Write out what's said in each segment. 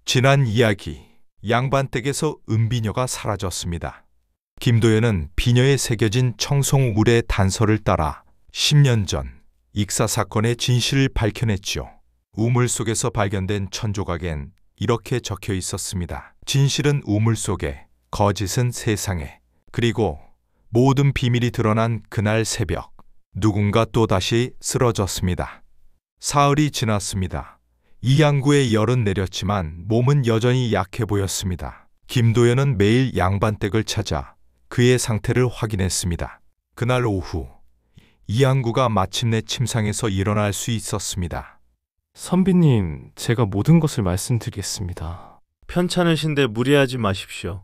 지난 이야기, 양반댁에서 은비녀가 사라졌습니다. 김도연은 비녀에 새겨진 청송우물의 단서를 따라 10년 전 익사 사건의 진실을 밝혀냈죠. 우물 속에서 발견된 천조각엔 이렇게 적혀 있었습니다. 진실은 우물 속에, 거짓은 세상에. 그리고 모든 비밀이 드러난 그날 새벽, 누군가 또다시 쓰러졌습니다. 사흘이 지났습니다. 이양구의 열은 내렸지만 몸은 여전히 약해 보였습니다. 김도연은 매일 양반댁을 찾아 그의 상태를 확인했습니다. 그날 오후, 이양구가 마침내 침상에서 일어날 수 있었습니다. 선비님, 제가 모든 것을 말씀드리겠습니다. 편찮으신데 무리하지 마십시오.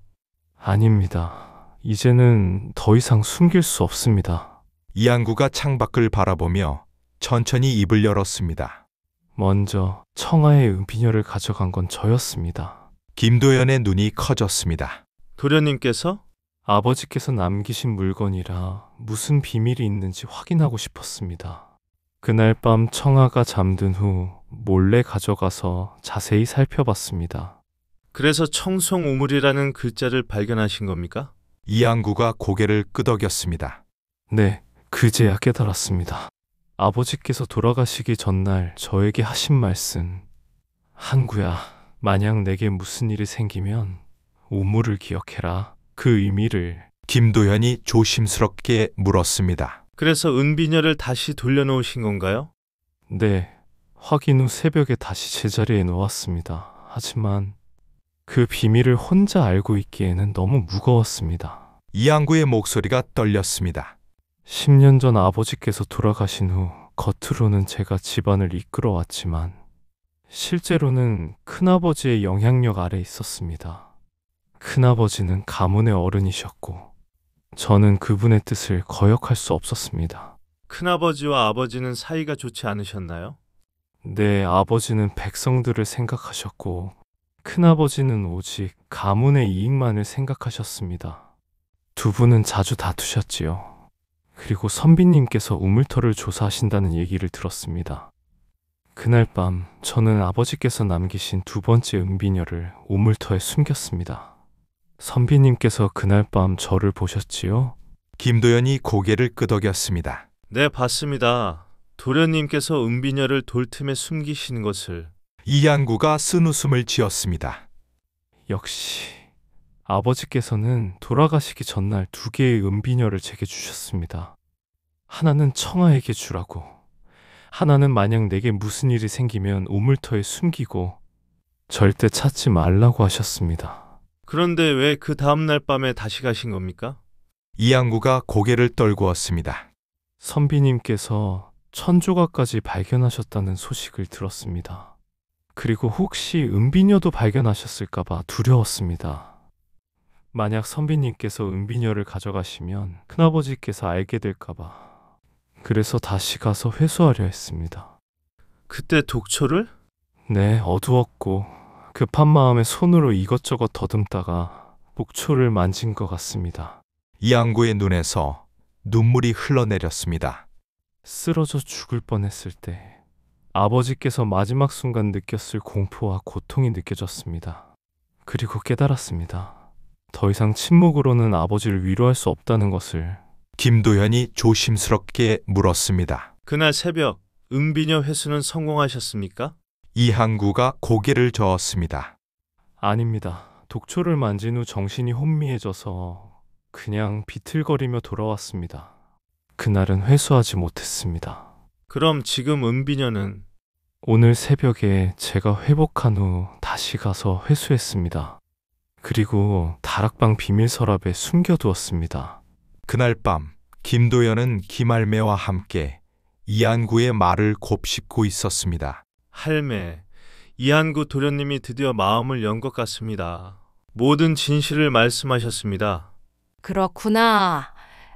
아닙니다. 이제는 더 이상 숨길 수 없습니다. 이양구가 창밖을 바라보며 천천히 입을 열었습니다. 먼저 청하의 은비녀를 가져간 건 저였습니다. 김도연의 눈이 커졌습니다. 도련님께서? 아버지께서 남기신 물건이라 무슨 비밀이 있는지 확인하고 싶었습니다. 그날 밤 청하가 잠든 후 몰래 가져가서 자세히 살펴봤습니다. 그래서 청송우물이라는 글자를 발견하신 겁니까? 이양구가 고개를 끄덕였습니다. 네, 그제야 깨달았습니다. 아버지께서 돌아가시기 전날 저에게 하신 말씀. 한구야, 만약 내게 무슨 일이 생기면 우물을 기억해라. 그 의미를. 김도연이 조심스럽게 물었습니다. 그래서 은비녀를 다시 돌려놓으신 건가요? 네, 확인 후 새벽에 다시 제자리에 놓았습니다. 하지만 그 비밀을 혼자 알고 있기에는 너무 무거웠습니다. 이양구의 목소리가 떨렸습니다. 10년 전 아버지께서 돌아가신 후 겉으로는 제가 집안을 이끌어왔지만 실제로는 큰아버지의 영향력 아래 있었습니다. 큰아버지는 가문의 어른이셨고 저는 그분의 뜻을 거역할 수 없었습니다. 큰아버지와 아버지는 사이가 좋지 않으셨나요? 네, 아버지는 백성들을 생각하셨고 큰아버지는 오직 가문의 이익만을 생각하셨습니다. 두 분은 자주 다투셨지요. 그리고 선비님께서 우물터를 조사하신다는 얘기를 들었습니다. 그날 밤 저는 아버지께서 남기신 두 번째 은비녀를 우물터에 숨겼습니다. 선비님께서 그날 밤 저를 보셨지요? 김도연이 고개를 끄덕였습니다. 네, 봤습니다. 도련님께서 은비녀를 돌틈에 숨기신 것을. 이양구가 쓴웃음을 지었습니다. 역시 아버지께서는 돌아가시기 전날 두 개의 은비녀를 제게 주셨습니다. 하나는 청아에게 주라고, 하나는 만약 내게 무슨 일이 생기면 우물터에 숨기고 절대 찾지 말라고 하셨습니다. 그런데 왜 그 다음날 밤에 다시 가신 겁니까? 이양구가 고개를 떨구었습니다. 선비님께서 천조각까지 발견하셨다는 소식을 들었습니다. 그리고 혹시 은비녀도 발견하셨을까봐 두려웠습니다. 만약 선비님께서 은비녀를 가져가시면 큰아버지께서 알게 될까봐. 그래서 다시 가서 회수하려 했습니다. 그때 독초를? 네, 어두웠고 급한 마음에 손으로 이것저것 더듬다가 목초를 만진 것 같습니다. 이양구의 눈에서 눈물이 흘러내렸습니다. 쓰러져 죽을 뻔했을 때 아버지께서 마지막 순간 느꼈을 공포와 고통이 느껴졌습니다. 그리고 깨달았습니다. 더 이상 침묵으로는 아버지를 위로할 수 없다는 것을. 김도연이 조심스럽게 물었습니다. 그날 새벽 은비녀 회수는 성공하셨습니까? 이양구가 고개를 저었습니다. 아닙니다. 독초를 만진 후 정신이 혼미해져서 그냥 비틀거리며 돌아왔습니다. 그날은 회수하지 못했습니다. 그럼 지금 은비녀는? 오늘 새벽에 제가 회복한 후 다시 가서 회수했습니다. 그리고 다락방 비밀 서랍에 숨겨두었습니다. 그날 밤 김도연은 김할매와 함께 이양구의 말을 곱씹고 있었습니다. 할매, 이한구 도련님이 드디어 마음을 연 것 같습니다. 모든 진실을 말씀하셨습니다. 그렇구나.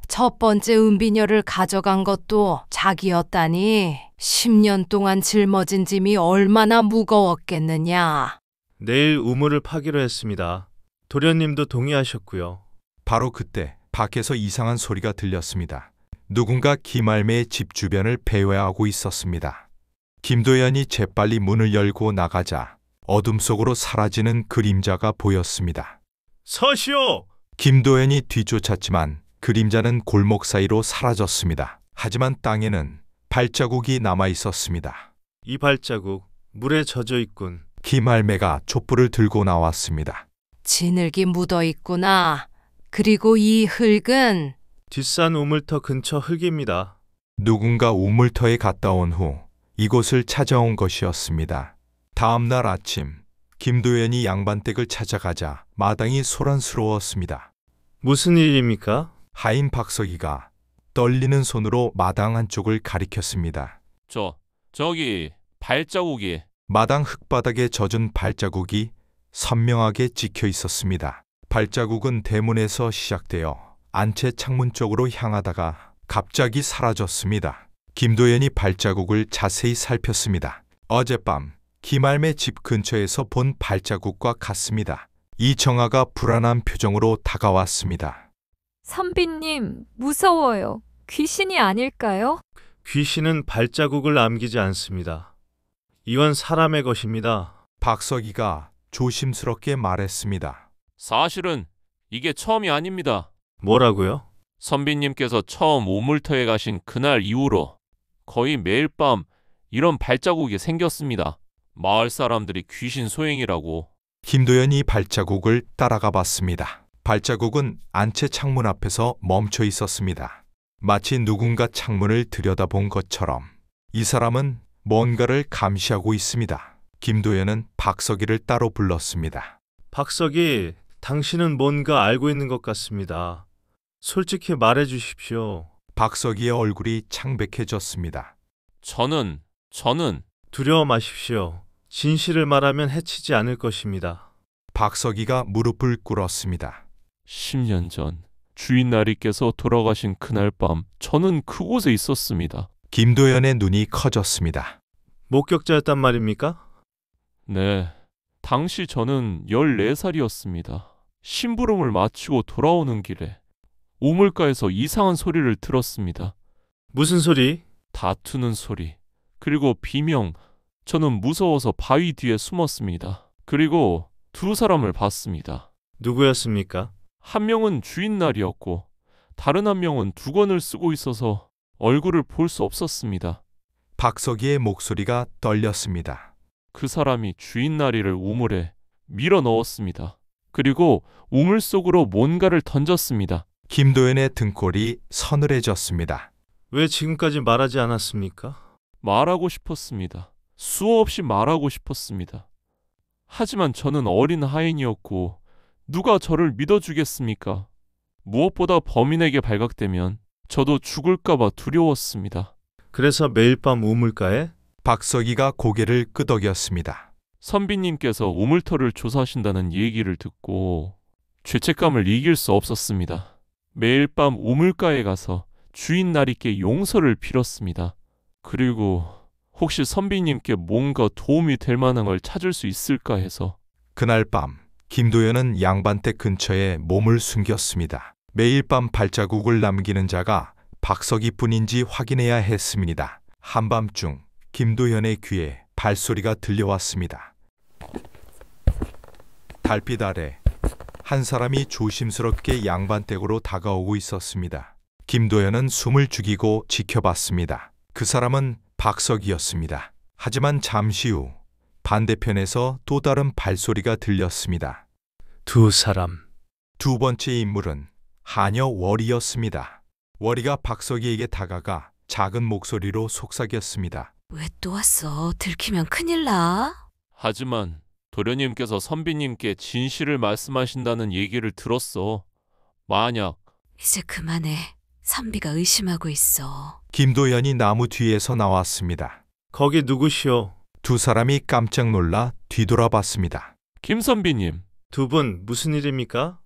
첫 번째 은비녀를 가져간 것도 자기였다니. 10년 동안 짊어진 짐이 얼마나 무거웠겠느냐. 내일 우물을 파기로 했습니다. 도련님도 동의하셨고요. 바로 그때 밖에서 이상한 소리가 들렸습니다. 누군가 김할매의 집 주변을 배회하고 있었습니다. 김도연이 재빨리 문을 열고 나가자 어둠 속으로 사라지는 그림자가 보였습니다. 서시오! 김도연이 뒤쫓았지만 그림자는 골목 사이로 사라졌습니다. 하지만 땅에는 발자국이 남아 있었습니다. 이 발자국 물에 젖어 있군. 김할매가 촛불을 들고 나왔습니다. 진흙이 묻어 있구나. 그리고 이 흙은 뒷산 우물터 근처 흙입니다. 누군가 우물터에 갔다 온 후 이곳을 찾아온 것이었습니다. 다음 날 아침 김도연이 양반댁을 찾아가자 마당이 소란스러웠습니다. 무슨 일입니까? 하인 박석이가 떨리는 손으로 마당 한쪽을 가리켰습니다. 저기 발자국이. 마당 흙바닥에 젖은 발자국이 선명하게 찍혀 있었습니다. 발자국은 대문에서 시작되어 안채 창문 쪽으로 향하다가 갑자기 사라졌습니다. 김도연이 발자국을 자세히 살폈습니다. 어젯밤 김할매 집 근처에서 본 발자국과 같습니다. 이정아가 불안한 표정으로 다가왔습니다. 선비님, 무서워요. 귀신이 아닐까요? 귀신은 발자국을 남기지 않습니다. 이건 사람의 것입니다. 박석이가 조심스럽게 말했습니다. 사실은 이게 처음이 아닙니다. 뭐라고요? 선비님께서 처음 우물터에 가신 그날 이후로 거의 매일 밤 이런 발자국이 생겼습니다. 마을 사람들이 귀신 소행이라고. 김도연이 발자국을 따라가 봤습니다. 발자국은 안채 창문 앞에서 멈춰 있었습니다. 마치 누군가 창문을 들여다본 것처럼. 이 사람은 뭔가를 감시하고 있습니다. 김도연은 박석이를 따로 불렀습니다. 박석이, 당신은 뭔가 알고 있는 것 같습니다. 솔직히 말해 주십시오. 박석이의 얼굴이 창백해졌습니다. 저는 두려워 마십시오. 진실을 말하면 해치지 않을 것입니다. 박석이가 무릎을 꿇었습니다. 10년 전 주인 나리께서 돌아가신 그날 밤 저는 그곳에 있었습니다. 김도연의 눈이 커졌습니다. 목격자였단 말입니까? 네, 당시 저는 14살이었습니다. 심부름을 마치고 돌아오는 길에 우물가에서 이상한 소리를 들었습니다. 무슨 소리? 다투는 소리, 그리고 비명. 저는 무서워서 바위 뒤에 숨었습니다. 그리고 두 사람을 봤습니다. 누구였습니까? 한 명은 주인 날이었고 다른 한 명은 두건을 쓰고 있어서 얼굴을 볼 수 없었습니다. 박석이의 목소리가 떨렸습니다. 그 사람이 주인 나리를 우물에 밀어 넣었습니다. 그리고 우물 속으로 뭔가를 던졌습니다. 김도연의 등골이 서늘해졌습니다. 왜 지금까지 말하지 않았습니까? 말하고 싶었습니다. 수없이 말하고 싶었습니다. 하지만 저는 어린 하인이었고 누가 저를 믿어주겠습니까? 무엇보다 범인에게 발각되면 저도 죽을까봐 두려웠습니다. 그래서 매일 밤 우물가에? 박석이가 고개를 끄덕였습니다. 선비님께서 우물터를 조사하신다는 얘기를 듣고 죄책감을 이길 수 없었습니다. 매일 밤 우물가에 가서 주인 나리께 용서를 빌었습니다. 그리고 혹시 선비님께 뭔가 도움이 될 만한 걸 찾을 수 있을까 해서. 그날 밤 김도연은 양반댁 근처에 몸을 숨겼습니다. 매일 밤 발자국을 남기는 자가 박석이뿐인지 확인해야 했습니다. 한밤중 김도연의 귀에 발소리가 들려왔습니다. 달빛 아래 한 사람이 조심스럽게 양반댁으로 다가오고 있었습니다. 김도연은 숨을 죽이고 지켜봤습니다. 그 사람은 박석이었습니다. 하지만 잠시 후 반대편에서 또 다른 발소리가 들렸습니다. 두 사람. 두 번째 인물은 하녀 월이었습니다. 월이가 박석이에게 다가가 작은 목소리로 속삭였습니다. 왜 또 왔어? 들키면 큰일 나. 하지만 도련님께서 선비님께 진실을 말씀하신다는 얘기를 들었어. 만약 이제 그만해. 선비가 의심하고 있어. 김도연이 나무 뒤에서 나왔습니다. 거기 누구시오? 두 사람이 깜짝 놀라 뒤돌아봤습니다. 김선비님, 두 분 무슨 일입니까?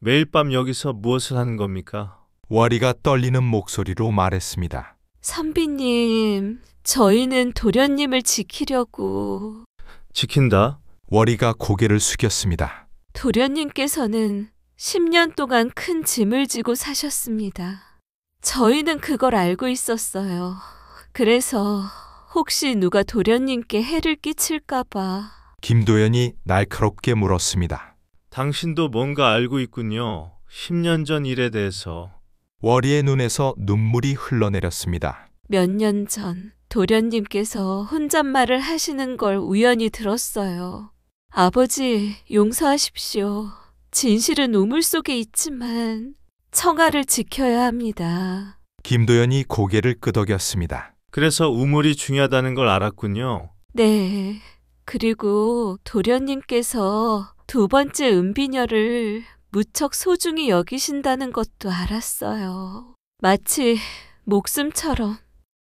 매일 밤 여기서 무엇을 하는 겁니까? 월이가 떨리는 목소리로 말했습니다. 선비님, 저희는 도련님을 지키려고. 지킨다? 월이가 고개를 숙였습니다. 도련님께서는 10년 동안 큰 짐을 지고 사셨습니다. 저희는 그걸 알고 있었어요. 그래서 혹시 누가 도련님께 해를 끼칠까봐. 김도연이 날카롭게 물었습니다. 당신도 뭔가 알고 있군요. 10년 전 일에 대해서. 월이의 눈에서 눈물이 흘러내렸습니다. 몇 년 전 도련님께서 혼잣말을 하시는 걸 우연히 들었어요. 아버지, 용서하십시오. 진실은 우물 속에 있지만 청아를 지켜야 합니다. 김도연이 고개를 끄덕였습니다. 그래서 우물이 중요하다는 걸 알았군요. 네. 그리고 도련님께서 두 번째 은비녀를 무척 소중히 여기신다는 것도 알았어요. 마치 목숨처럼.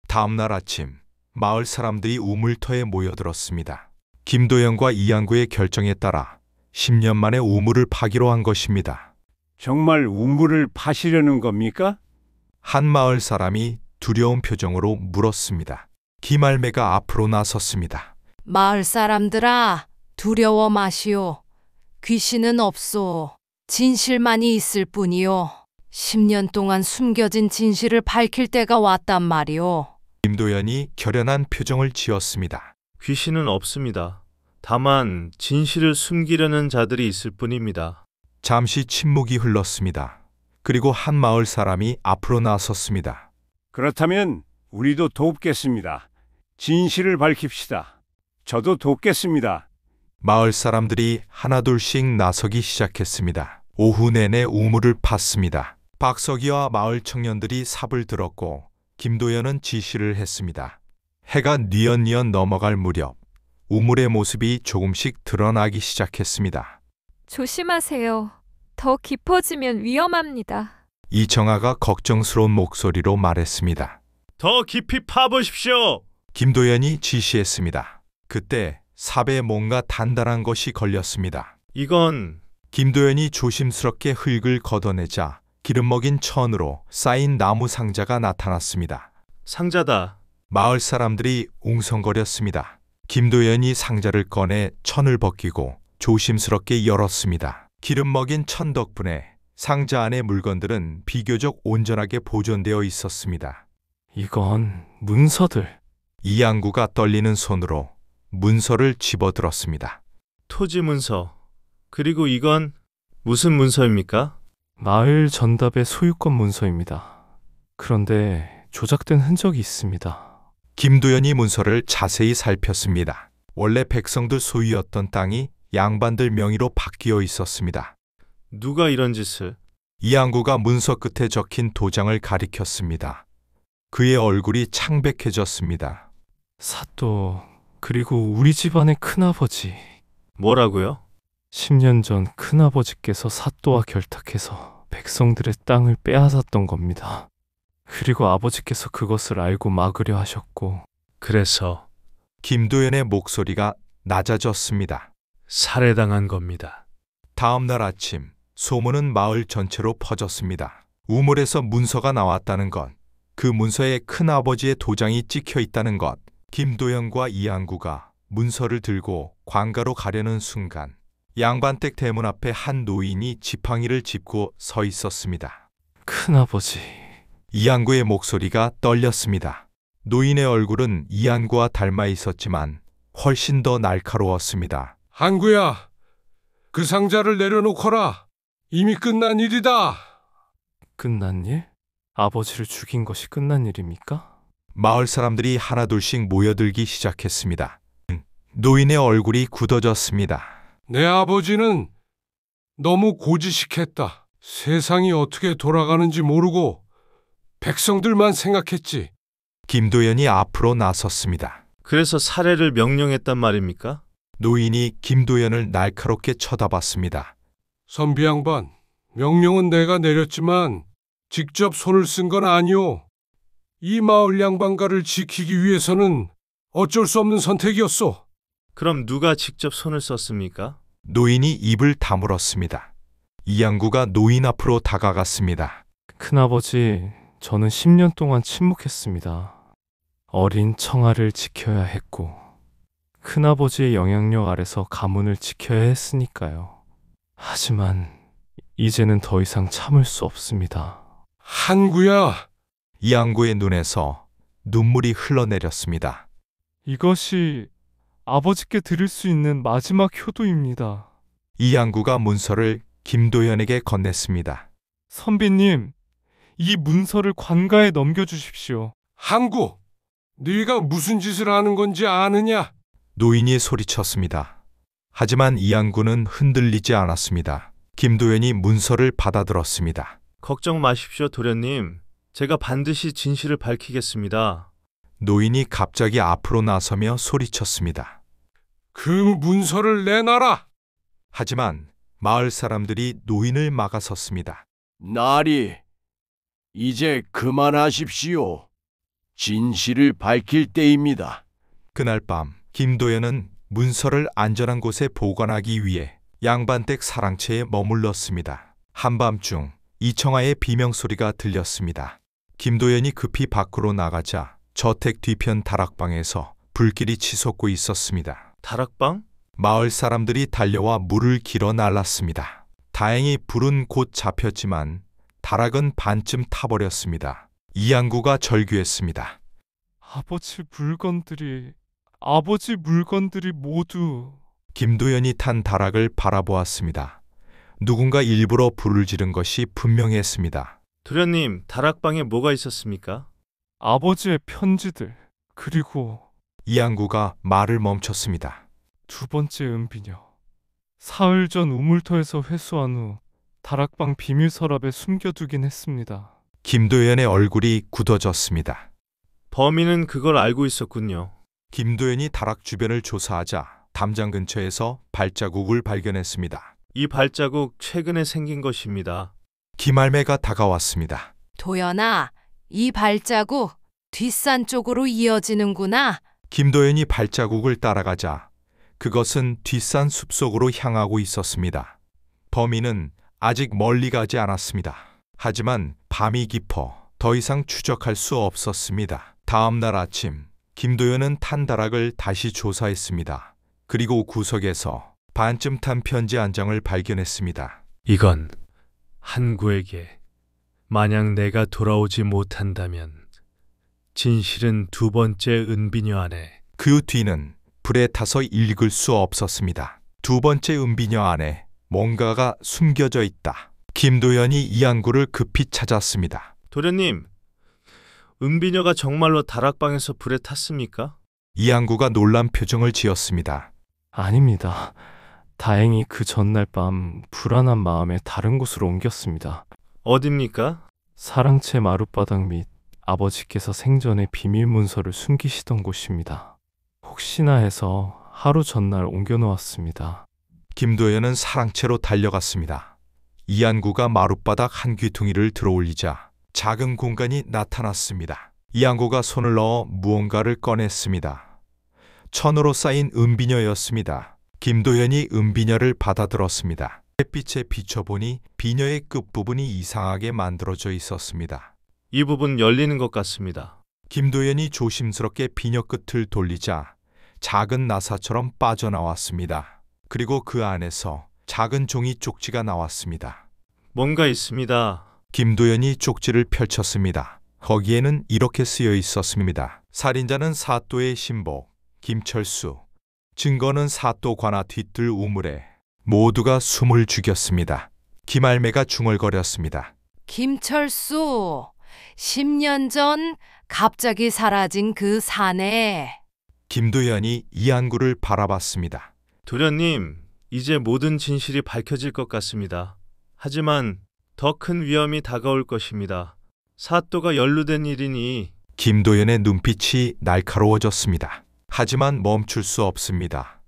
다음 날 아침 마을 사람들이 우물터에 모여들었습니다. 김도연과 이양구의 결정에 따라 10년 만에 우물을 파기로 한 것입니다. 정말 우물을 파시려는 겁니까? 한 마을 사람이 두려운 표정으로 물었습니다. 김할매가 앞으로 나섰습니다. 마을 사람들아, 두려워 마시오. 귀신은 없소. 진실만이 있을 뿐이요. 10년 동안 숨겨진 진실을 밝힐 때가 왔단 말이오. 김도연이 결연한 표정을 지었습니다. 귀신은 없습니다. 다만 진실을 숨기려는 자들이 있을 뿐입니다. 잠시 침묵이 흘렀습니다. 그리고 한 마을 사람이 앞으로 나섰습니다. 그렇다면 우리도 돕겠습니다. 진실을 밝힙시다. 저도 돕겠습니다. 마을 사람들이 하나둘씩 나서기 시작했습니다. 오후 내내 우물을 팠습니다. 박석이와 마을 청년들이 삽을 들었고 김도연은 지시를 했습니다. 해가 뉘엿뉘엿 넘어갈 무렵 우물의 모습이 조금씩 드러나기 시작했습니다. 조심하세요. 더 깊어지면 위험합니다. 이정아가 걱정스러운 목소리로 말했습니다. 더 깊이 파보십시오. 김도연이 지시했습니다. 그때 삽에 뭔가 단단한 것이 걸렸습니다. 이건 김도연이 조심스럽게 흙을 걷어내자 기름 먹인 천으로 쌓인 나무 상자가 나타났습니다. 상자다. 마을 사람들이 웅성거렸습니다. 김도연이 상자를 꺼내 천을 벗기고 조심스럽게 열었습니다. 기름 먹인 천 덕분에 상자 안의 물건들은 비교적 온전하게 보존되어 있었습니다. 이건 문서들. 이양구가 떨리는 손으로 문서를 집어들었습니다. 토지 문서. 그리고 이건 무슨 문서입니까? 마을 전답의 소유권 문서입니다. 그런데 조작된 흔적이 있습니다. 김도연이 문서를 자세히 살폈습니다. 원래 백성들 소유였던 땅이 양반들 명의로 바뀌어 있었습니다. 누가 이런 짓을? 이양구가 문서 끝에 적힌 도장을 가리켰습니다. 그의 얼굴이 창백해졌습니다. 사또, 그리고 우리 집안의 큰아버지. 뭐라고요? 10년 전 큰아버지께서 사또와 결탁해서 백성들의 땅을 빼앗았던 겁니다. 그리고 아버지께서 그것을 알고 막으려 하셨고. 그래서 김도연의 목소리가 낮아졌습니다. 살해당한 겁니다. 다음 날 아침 소문은 마을 전체로 퍼졌습니다. 우물에서 문서가 나왔다는 것, 그 문서에 큰아버지의 도장이 찍혀 있다는 것. 김도연과 이양구가 문서를 들고 관가로 가려는 순간 양반댁 대문 앞에 한 노인이 지팡이를 짚고 서 있었습니다. 큰아버지. 이양구의 목소리가 떨렸습니다. 노인의 얼굴은 이양구와 닮아 있었지만 훨씬 더 날카로웠습니다. 한구야, 그 상자를 내려놓거라. 이미 끝난 일이다. 끝난 일? 아버지를 죽인 것이 끝난 일입니까? 마을 사람들이 하나둘씩 모여들기 시작했습니다. 노인의 얼굴이 굳어졌습니다. 내 아버지는 너무 고지식했다. 세상이 어떻게 돌아가는지 모르고 백성들만 생각했지. 김도연이 앞으로 나섰습니다. 그래서 살해를 명령했단 말입니까? 노인이 김도연을 날카롭게 쳐다봤습니다. 선비 양반, 명령은 내가 내렸지만 직접 손을 쓴 건 아니오. 이 마을 양반가를 지키기 위해서는 어쩔 수 없는 선택이었소. 그럼 누가 직접 손을 썼습니까? 노인이 입을 다물었습니다. 이양구가 노인 앞으로 다가갔습니다. 큰아버지, 저는 10년 동안 침묵했습니다. 어린 청아를 지켜야 했고 큰아버지의 영향력 아래서 가문을 지켜야 했으니까요. 하지만 이제는 더 이상 참을 수 없습니다. 한구야. 이양구의 눈에서 눈물이 흘러내렸습니다. 이것이 아버지께 드릴 수 있는 마지막 효도입니다. 이양구가 문서를 김도현에게 건넸습니다. 선비님, 이 문서를 관가에 넘겨주십시오. 항구, 네가 무슨 짓을 하는 건지 아느냐? 노인이 소리쳤습니다. 하지만 이양구는 흔들리지 않았습니다. 김도현이 문서를 받아들었습니다. 걱정 마십시오, 도련님. 제가 반드시 진실을 밝히겠습니다. 노인이 갑자기 앞으로 나서며 소리쳤습니다. 그 문서를 내놔라. 하지만 마을 사람들이 노인을 막아섰습니다. 나리, 이제 그만하십시오. 진실을 밝힐 때입니다. 그날 밤 김도현은 문서를 안전한 곳에 보관하기 위해 양반댁 사랑채에 머물렀습니다. 한밤중 이청아의 비명소리가 들렸습니다. 김도현이 급히 밖으로 나가자 저택 뒤편 다락방에서 불길이 치솟고 있었습니다. 다락방? 마을 사람들이 달려와 물을 길어 날랐습니다. 다행히 불은 곧 잡혔지만 다락은 반쯤 타버렸습니다. 이양구가 절규했습니다. 아버지 물건들이 모두... 김도현이 탄 다락을 바라보았습니다. 누군가 일부러 불을 지른 것이 분명했습니다. 도련님, 다락방에 뭐가 있었습니까? 아버지의 편지들, 그리고 이양구가 말을 멈췄습니다. 두 번째 은비녀. 사흘 전 우물터에서 회수한 후 다락방 비밀 서랍에 숨겨두긴 했습니다. 김도현의 얼굴이 굳어졌습니다. 범인은 그걸 알고 있었군요. 김도현이 다락 주변을 조사하자 담장 근처에서 발자국을 발견했습니다. 이 발자국 최근에 생긴 것입니다. 기말매가 다가왔습니다. 도연아, 이 발자국 뒷산 쪽으로 이어지는구나. 김도현이 발자국을 따라가자 그것은 뒷산 숲속으로 향하고 있었습니다. 범인은 아직 멀리 가지 않았습니다. 하지만 밤이 깊어 더 이상 추적할 수 없었습니다. 다음 날 아침 김도현은 탄 다락을 다시 조사했습니다. 그리고 구석에서 반쯤 탄 편지 한 장을 발견했습니다. 이건 한구에게 만약 내가 돌아오지 못한다면 진실은 두 번째 은비녀 안에. 그 뒤는 불에 타서 읽을 수 없었습니다. 두 번째 은비녀 안에 뭔가가 숨겨져 있다. 김도현이 이양구를 급히 찾았습니다. 도련님, 은비녀가 정말로 다락방에서 불에 탔습니까? 이양구가 놀란 표정을 지었습니다. 아닙니다. 다행히 그 전날 밤 불안한 마음에 다른 곳으로 옮겼습니다. 어딥니까? 사랑채 마룻바닥 및 아버지께서 생전에 비밀 문서를 숨기시던 곳입니다. 혹시나 해서 하루 전날 옮겨놓았습니다. 김도현은 사랑채로 달려갔습니다. 이양구가 마룻바닥 한 귀퉁이를 들어올리자 작은 공간이 나타났습니다. 이양구가 손을 넣어 무언가를 꺼냈습니다. 천으로 쌓인 은비녀였습니다. 김도현이 은비녀를 받아들었습니다. 햇빛에 비춰보니 비녀의 끝부분이 이상하게 만들어져 있었습니다. 이 부분 열리는 것 같습니다. 김도현이 조심스럽게 비녀 끝을 돌리자 작은 나사처럼 빠져나왔습니다. 그리고 그 안에서 작은 종이 쪽지가 나왔습니다. 뭔가 있습니다. 김도현이 쪽지를 펼쳤습니다. 거기에는 이렇게 쓰여 있었습니다. 살인자는 사또의 신복 김철수, 증거는 사또 관아 뒤뜰 우물에 모두가 숨을 죽였습니다. 기말매가 중얼거렸습니다. 김철수, 10년 전 갑자기 사라진 그 사내. 김도현이 이양구를 바라봤습니다. 도련님, 이제 모든 진실이 밝혀질 것 같습니다. 하지만 더 큰 위험이 다가올 것입니다. 사또가 연루된 일이니. 김도현의 눈빛이 날카로워졌습니다. 하지만 멈출 수 없습니다.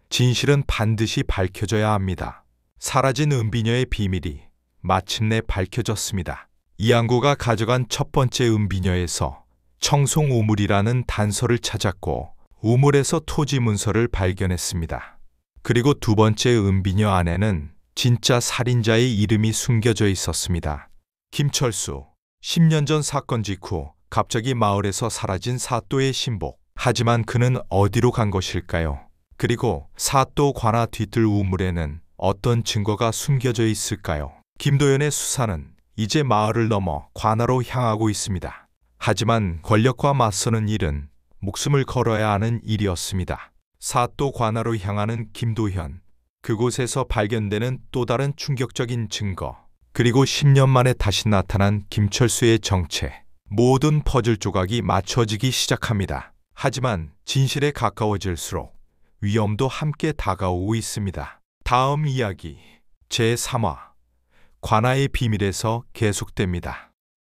진실은 반드시 밝혀져야 합니다. 사라진 은비녀의 비밀이 마침내 밝혀졌습니다. 이양구가 가져간 첫 번째 은비녀에서 청송우물이라는 단서를 찾았고 우물에서 토지 문서를 발견했습니다. 그리고 두 번째 은비녀 안에는 진짜 살인자의 이름이 숨겨져 있었습니다. 김철수, 10년 전 사건 직후 갑자기 마을에서 사라진 사또의 신복. 하지만 그는 어디로 간 것일까요? 그리고 사또 관아 뒤뜰 우물에는 어떤 증거가 숨겨져 있을까요? 김도현의 수사는 이제 마을을 넘어 관아로 향하고 있습니다. 하지만 권력과 맞서는 일은 목숨을 걸어야 하는 일이었습니다. 사또 관아로 향하는 김도현, 그곳에서 발견되는 또 다른 충격적인 증거, 그리고 10년 만에 다시 나타난 김철수의 정체. 모든 퍼즐 조각이 맞춰지기 시작합니다. 하지만 진실에 가까워질수록 위험도 함께 다가오고 있습니다. 다음 이야기 제3화 관아의 비밀에서 계속됩니다.